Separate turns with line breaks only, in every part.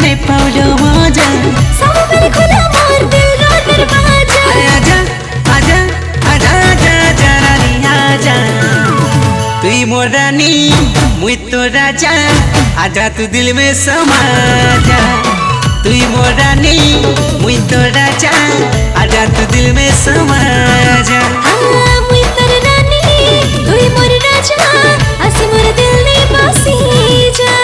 नहीं पाउलो मजा
सब मेरे खुदा मोर दिल रो दरवाजा
आजा आजा आजा आजा आजा रानी आजा तुई मोर रानी मुई तो राजा आजा तू दिल में समा जा तुई मोर रानी मुई तो राजा आजा तू दिल में समा जा
मुई तर रानी तुई मोर राजा आसी मोर दिल ने बसी जा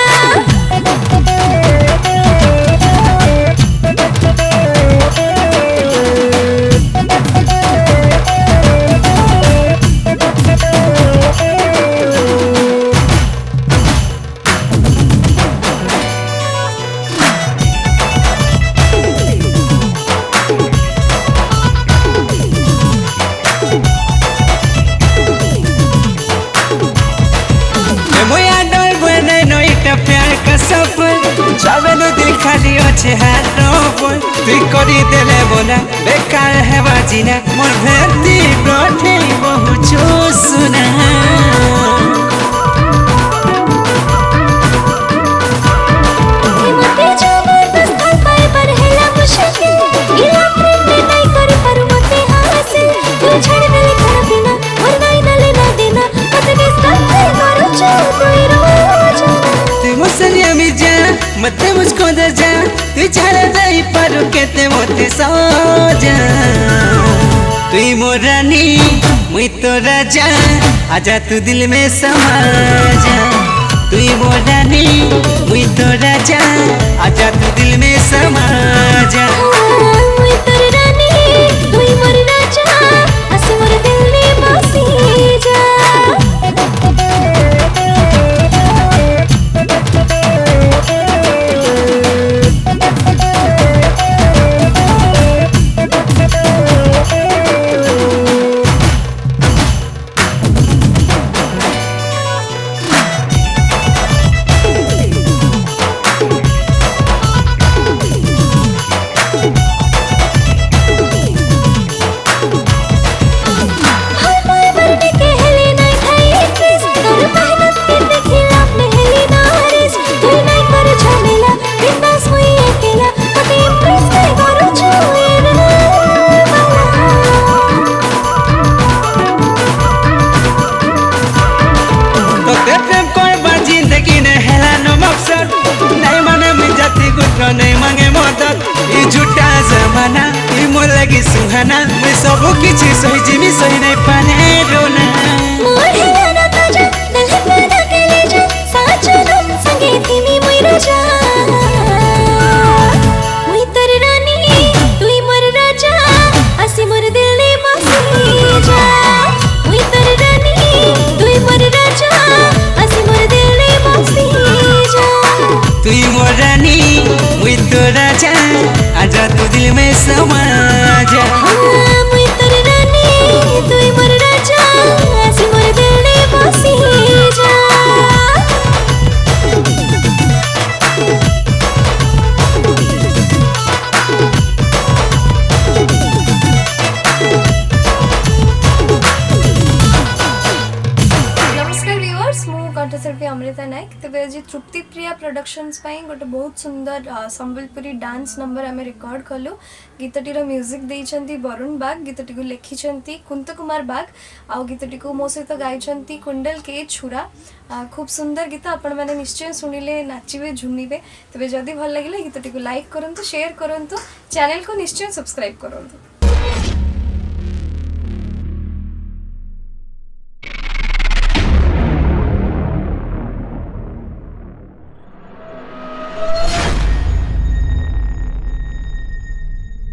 जावेनु दिल खाली अच्छे हाथों पर तुई करी देले बोला बेकार है बाजीना मोर भेती ब्रोठे बहु छो सुना
मते जो मोर बस थल पाए पर हेला मुश्किल इला प्रेम में नहीं करे पर मते हासिल तू छड़ देले कर बिना और नहीं न लेना देना मते किस करते करो जो कोई रोज
तू मुझसे मिर्जा मते मुझको दे जा तू चल दई पर केते मोते सो जा तुई मोर रानी मुई तो राजा आजा तू दिल में समा जा तुई मोर रानी मुई तो राजा आजा तू दिल में समा जा
मुई तर रानी तुई मोर राजा आसी मोर दिल ने बसी जा
नहीं मांगे मदद ई झूठा जमाना ई मोर लगी सुहाना मैं सब किछि सही जिमी सही नहीं पाने रोना
मोर हेला ताजा दिल बना के ले जा साचो तुम संगे थी मुई राजा मुई तर रानी तुई मोर राजा आसी मोर दिल ने बसी जा मुई तर रानी तुई मोर राजा आसी मोर दिल ने बसी जा
तुई मोर रानी मुई तो राजा आजा तू दिल में समा जा
मुई तर रानी तुई मोर राजा आसी मोर दिल ने बसी जा कंठशिल्पी अमृता नायक तेज आज तृप्ति प्रिया प्रोडक्शंस गोटे बहुत सुंदर संबलपुरी डांस नंबर आम रेकर्ड कलु गीतटीर म्यूजिक देइछंती वरुण बाग गीतटी को लिखिछंती कुंत कुमार बाग आउ गीतटी को मो सहित गाइछंती कुंडल के छुरा खूब सुंदर गीत आपण मैंने निश्चय शुणिले नाचिबे झुमिबे तेज जदि भल लगे गीतटी को लाइक करंतु शेयर करंतु चैनल को निश्चय सब्सक्राइब करंतु।